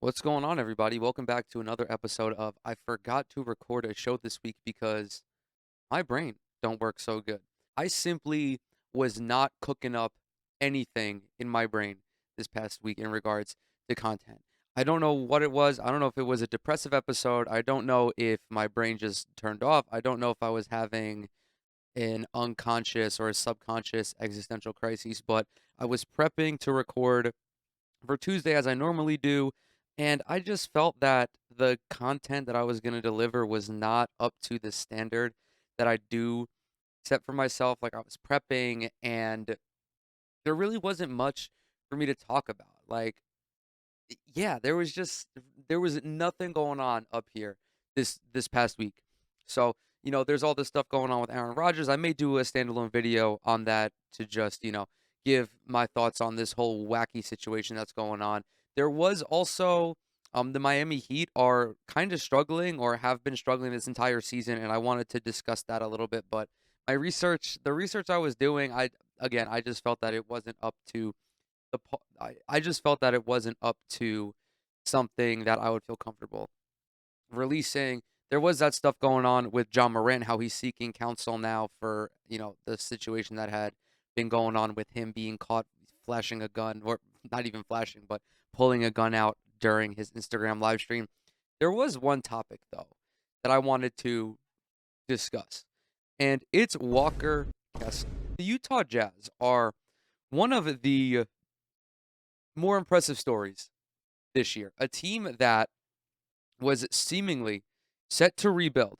What's going on, everybody? Welcome back to another episode of I forgot to record a show this week because my brain don't work so good. I simply was not cooking up anything in my brain this past week in regards to content. I don't know what it was. I don't know if it was a depressive episode. I don't know if my brain just turned off. I don't know if I was having an unconscious or a subconscious existential crisis, but I was prepping to record for Tuesday as I normally do, and I just felt that the content that I was going to deliver was not up to the standard that I do set for myself. Like I was prepping, and there really wasn't much for me to talk about. Like, yeah, there was nothing going on up here this past week. So, there's all this stuff going on with Aaron Rodgers. I may do a standalone video on that to just, give my thoughts on this whole wacky situation that's going on. There was also the Miami Heat are kind of struggling or have been struggling this entire season, and I wanted to discuss that a little bit, but the research I was doing, I just felt that it wasn't up to I just felt that it wasn't up to something that I would feel comfortable releasing. There was that stuff going on with John Morant, how he's seeking counsel now for, the situation that had been going on with him being caught flashing a gun, or not even flashing, but pulling a gun out during his Instagram live stream. There was one topic, though, that I wanted to discuss, and it's Walker Kessler. The Utah Jazz are one of the more impressive stories this year. A team that was seemingly set to rebuild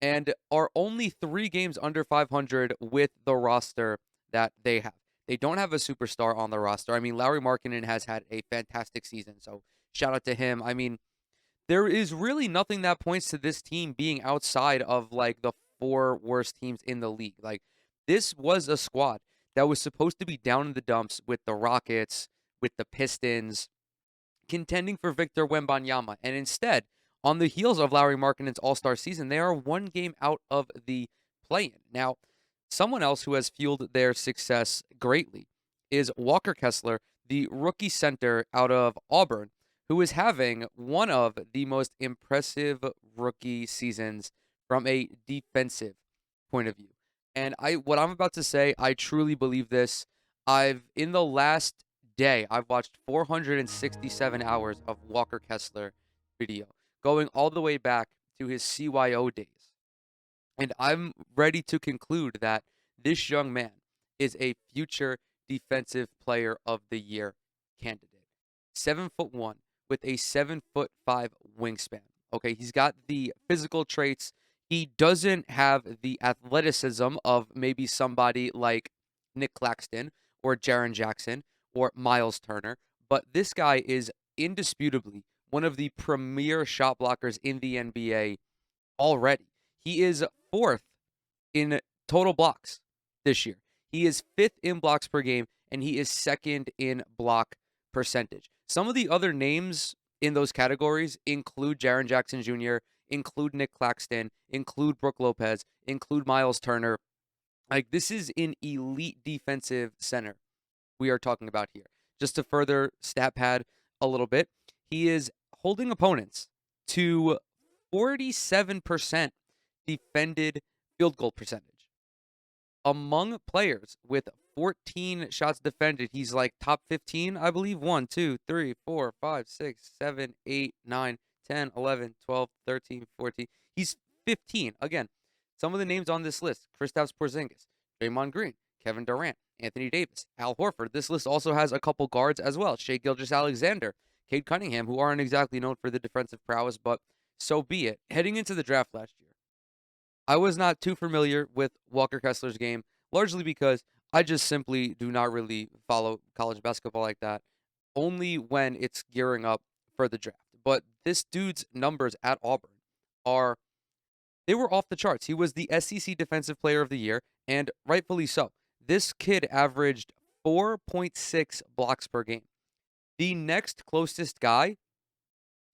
and are only 3 games under 500 with the roster that they have. They don't have a superstar on the roster. I mean, Lauri Markkanen has had a fantastic season, so shout out to him. I mean, there is really nothing that points to this team being outside of like the 4 worst teams in the league. Like, this was a squad that was supposed to be down in the dumps with the Rockets, with the Pistons, contending for Victor Wembanyama. And instead, on the heels of Lauri Markkanen's All-Star season, they are 1 game out of the play-in. Now, someone else who has fueled their success greatly is Walker Kessler, the rookie center out of Auburn, who is having one of the most impressive rookie seasons from a defensive point of view. And what I'm about to say, I truly believe this. In the last day, I've watched 467 hours of Walker Kessler video, going all the way back to his CYO days. And I'm ready to conclude that this young man is a future defensive player of the year candidate. 7'1" with a 7'5" wingspan. Okay, he's got the physical traits. He doesn't have the athleticism of maybe somebody like Nick Claxton or Jaren Jackson or Miles Turner, but this guy is indisputably one of the premier shot blockers in the NBA already. He is fourth in total blocks this year. He is fifth in blocks per game, and he is second in block percentage. Some of the other names in those categories include Jaren Jackson Jr., include Nick Claxton, include Brook Lopez, include Miles Turner. Like, this is an elite defensive center we are talking about here. Just to further stat pad a little bit, he is holding opponents to 47% defended field goal percentage. Among players with 14 shots defended, he's like top 15, I believe. 1, 2, 3, 4, 5, 6, 7, 8, 9, 10, 11, 12, 13, 14. He's 15. Again, some of the names on this list: Kristaps Porzingis, Draymond Green, Kevin Durant, Anthony Davis, Al Horford. This list also has a couple guards as well: Shai Gilgeous-Alexander, Cade Cunningham, who aren't exactly known for the defensive prowess, but so be it. Heading into the draft last year, I was not too familiar with Walker Kessler's game, largely because I just simply do not really follow college basketball like that, only when it's gearing up for the draft. But this dude's numbers at Auburn are they were off the charts. He was the SEC Defensive Player of the Year, and rightfully so. This kid averaged 4.6 blocks per game. The next closest guy,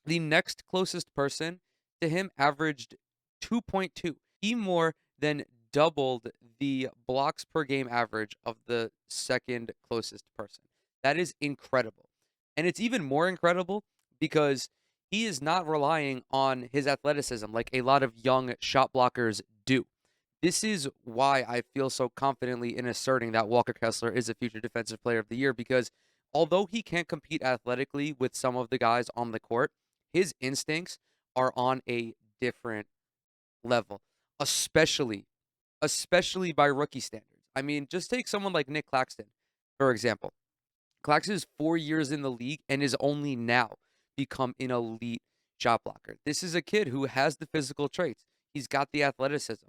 the next closest person to him averaged 2.2. He more than doubled the blocks per game average of the second closest person. That is incredible. And it's even more incredible because he is not relying on his athleticism like a lot of young shot blockers do. This is why I feel so confidently in asserting that Walker Kessler is a future Defensive Player of the Year because although he can't compete athletically with some of the guys on the court, his instincts are on a different level, especially especially by rookie standards. I mean, just take someone like Nick Claxton, for example. Claxton is 4 years in the league and is only now become an elite shot blocker. This is a kid who has the physical traits. He's got the athleticism,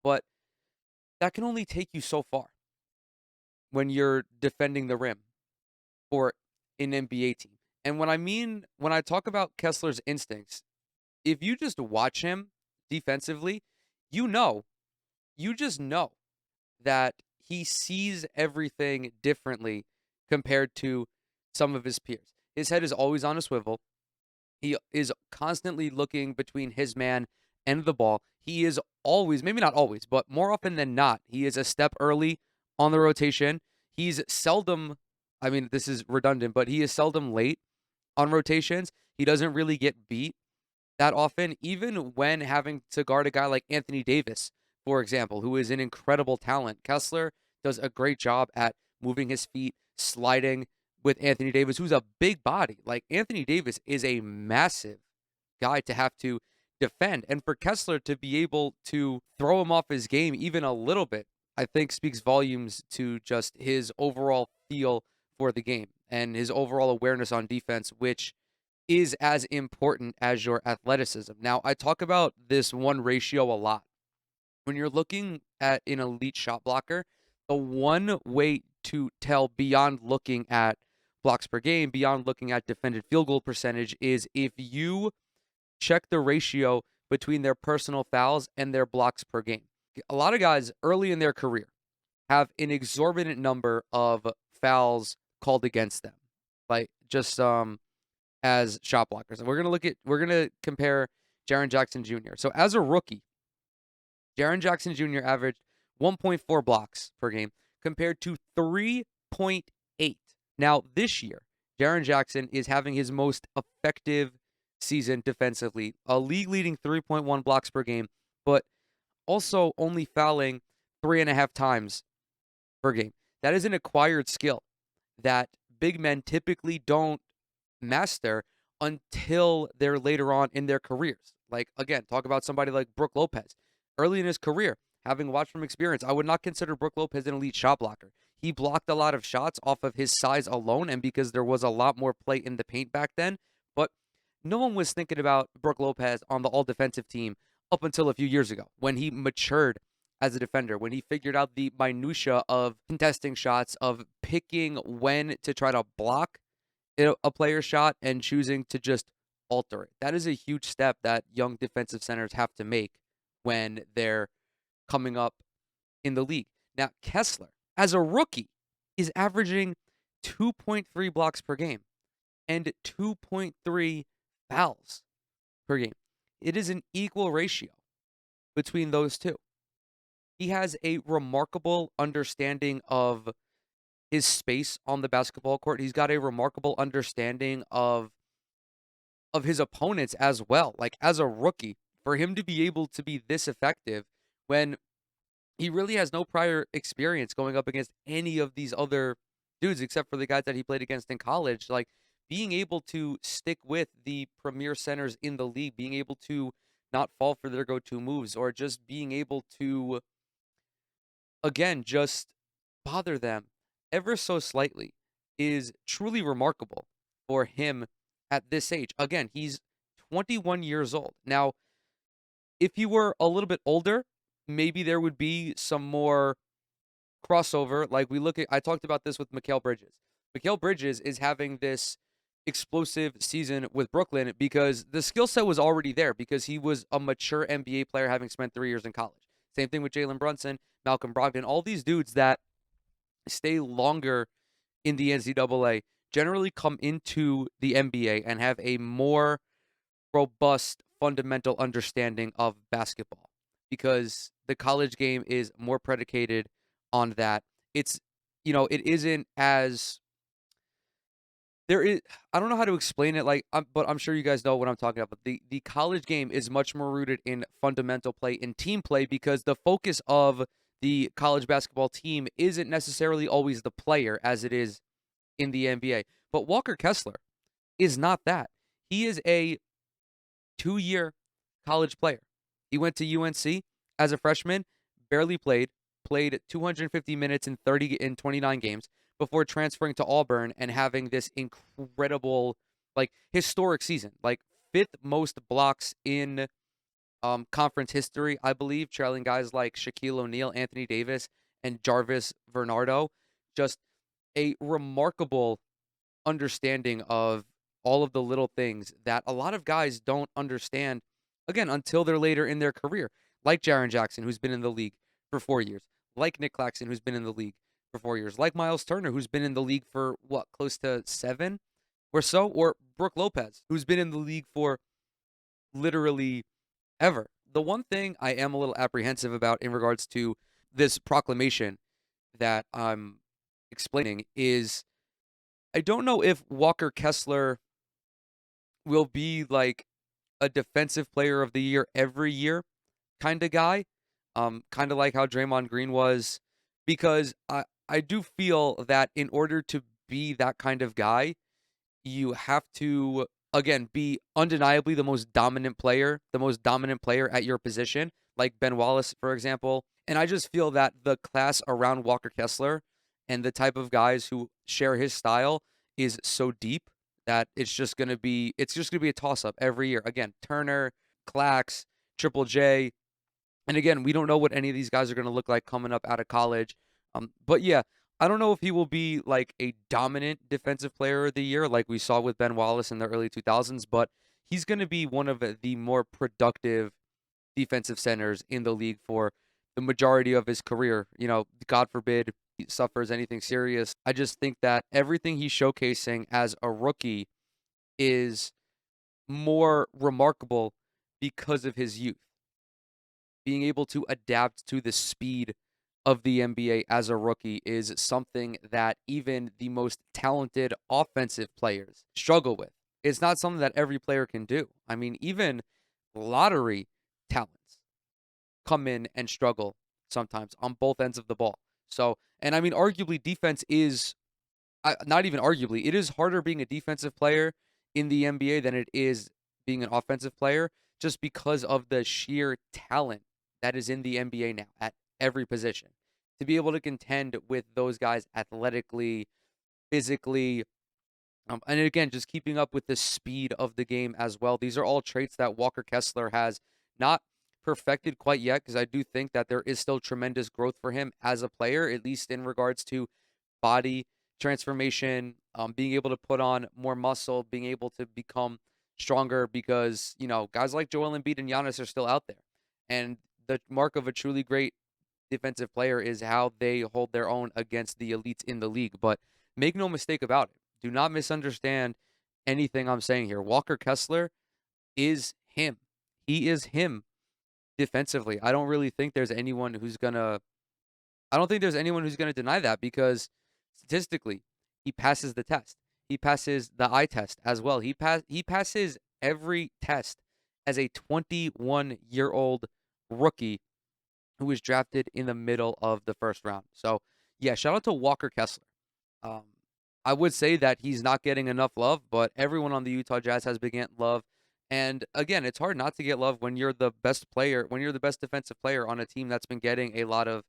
but that can only take you so far when you're defending the rim for an NBA team. And when I talk about Kessler's instincts, if you just watch him defensively, you know, you just know that he sees everything differently compared to some of his peers. His head is always on a swivel. He is constantly looking between his man and the ball. He is always, maybe not always, but more often than not, he is a step early on the rotation. He's seldom, I mean, this is redundant, but he is seldom late on rotations. He doesn't really get beat that often, even when having to guard a guy like Anthony Davis, for example, who is an incredible talent. Kessler does a great job at moving his feet, sliding with Anthony Davis, who's a big body. Like Anthony Davis is a massive guy to have to defend. And for Kessler to be able to throw him off his game even a little bit, I think speaks volumes to just his overall feel for the game and his overall awareness on defense, which is as important as your athleticism. Now, I talk about this one ratio a lot. When you're looking at an elite shot blocker, the one way to tell beyond looking at blocks per game, beyond looking at defended field goal percentage, is if you check the ratio between their personal fouls and their blocks per game. A lot of guys early in their career have an exorbitant number of fouls called against them. Like just as shot blockers. And we're gonna compare Jaren Jackson Jr. So as a rookie, Jaren Jackson Jr. averaged 1.4 blocks per game compared to 3.8. Now this year, Jaren Jackson is having his most effective season defensively, a league leading 3.1 blocks per game, but also only fouling 3.5 times per game. That is an acquired skill that big men typically don't master until they're later on in their careers. Like, again, talk about somebody like Brook Lopez. Early in his career, having watched from experience, I would not consider Brook Lopez an elite shot blocker. He blocked a lot of shots off of his size alone and because there was a lot more play in the paint back then. But no one was thinking about Brook Lopez on the all-defensive team up until a few years ago when he matured as a defender, when he figured out the minutia of contesting shots, of picking when to try to block a player shot and choosing to just alter it. That is a huge step that young defensive centers have to make when they're coming up in the league. Now, Kessler, as a rookie, is averaging 2.3 blocks per game and 2.3 fouls per game. It is an equal ratio between those two. He has a remarkable understanding of his space on the basketball court. He's got a remarkable understanding of his opponents as well. Like as a rookie, for him to be able to be this effective when he really has no prior experience going up against any of these other dudes except for the guys that he played against in college, like being able to stick with the premier centers in the league, being able to not fall for their go-to moves or just being able to again just bother them ever so slightly is truly remarkable for him at this age. Again, he's 21 years old. Now, if he were a little bit older, maybe there would be some more crossover. Like I talked about this with Mikal Bridges. Mikal Bridges is having this explosive season with Brooklyn because the skill set was already there because he was a mature NBA player having spent 3 years in college. Same thing with Jalen Brunson, Malcolm Brogdon, all these dudes that stay longer in the NCAA generally come into the NBA and have a more robust fundamental understanding of basketball because the college game is more predicated on that. It isn't as there is I don't know how to explain it, like, but I'm sure you guys know what I'm talking about. But the college game is much more rooted in fundamental play and team play because the focus of the college basketball team isn't necessarily always the player as it is in the NBA. But Walker Kessler is not that. He is a 2-year college player. He went to UNC as a freshman, barely played 250 minutes in 29 games before transferring to Auburn and having this incredible, like, historic season, like fifth most blocks in conference history, I believe, trailing guys like Shaquille O'Neal, Anthony Davis, and Jarvis Bernardo. Just a remarkable understanding of all of the little things that a lot of guys don't understand, again, until they're later in their career, like Jaren Jackson, who's been in the league for 4 years, like Nick Claxton, who's been in the league for 4 years, like Miles Turner, who's been in the league for what, close to 7 or so, or Brooke Lopez, who's been in the league for literally ever. The one thing I am a little apprehensive about in regards to this proclamation that I'm explaining is I don't know if Walker Kessler will be like a defensive player of the year every year kind of guy. Kind of like how Draymond Green was, because I do feel that in order to be that kind of guy, you have to again be undeniably the most dominant player at your position, like Ben Wallace, for example. And I just feel that the class around Walker Kessler and the type of guys who share his style is so deep that it's just gonna be a toss up every year. Again, Turner, Clax, Triple J, and again, we don't know what any of these guys are going to look like coming up out of college. But yeah, I don't know if he will be like a dominant defensive player of the year like we saw with Ben Wallace in the early 2000s, but he's going to be one of the more productive defensive centers in the league for the majority of his career. God forbid he suffers anything serious. I just think that everything he's showcasing as a rookie is more remarkable because of his youth, being able to adapt to the speed of the NBA as a rookie is something that even the most talented offensive players struggle with. It's not something that every player can do. I mean, even lottery talents come in and struggle sometimes on both ends of the ball. So, and I mean, arguably, defense is not even arguably, it is harder being a defensive player in the NBA than it is being an offensive player just because of the sheer talent that is in the NBA now at every position. To be able to contend with those guys athletically, physically, and again, just keeping up with the speed of the game as well. These are all traits that Walker Kessler has not perfected quite yet because I do think that there is still tremendous growth for him as a player, at least in regards to body transformation, being able to put on more muscle, being able to become stronger because, guys like Joel Embiid and Giannis are still out there. And the mark of a truly great defensive player is how they hold their own against the elites in the league. But make no mistake about it. Do not misunderstand anything I'm saying here. Walker Kessler is him. He is him defensively. I don't think there's anyone who's gonna deny that because statistically, he passes the test. He passes the eye test as well. He passes every test as a 21-year-old rookie who was drafted in the middle of the first round. So, yeah, shout out to Walker Kessler. Um, I would say that he's not getting enough love, but everyone on the Utah Jazz has been getting love. And again, it's hard not to get love when you're the best player, when you're the best defensive player on a team that's been getting a lot of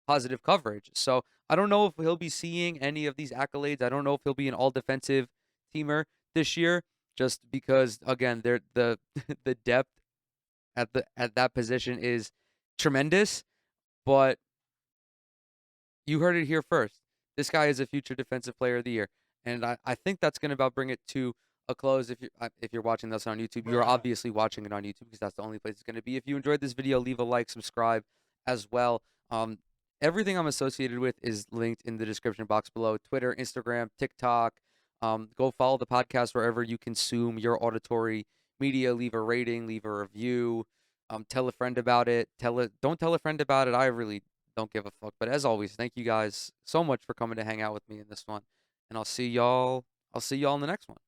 positive coverage. So I don't know if he'll be seeing any of these accolades. I don't know if he'll be an all defensive teamer this year, just because again, the the depth at that position is tremendous. But you heard it here first. This guy is a future defensive player of the year, and I think that's going to about bring it to a close. If you're watching this on YouTube, you're obviously watching it on YouTube because that's the only place it's going to be. If you enjoyed this video, leave a like, subscribe as well. Everything I'm associated with is linked in the description box below: Twitter, Instagram, TikTok. Go follow the podcast wherever you consume your auditory media. Leave a rating, leave a review. Tell a friend about it. Don't tell a friend about it. I really don't give a fuck. But as always, thank you guys so much for coming to hang out with me in this one. And I'll see y'all I'll see y'all in the next one.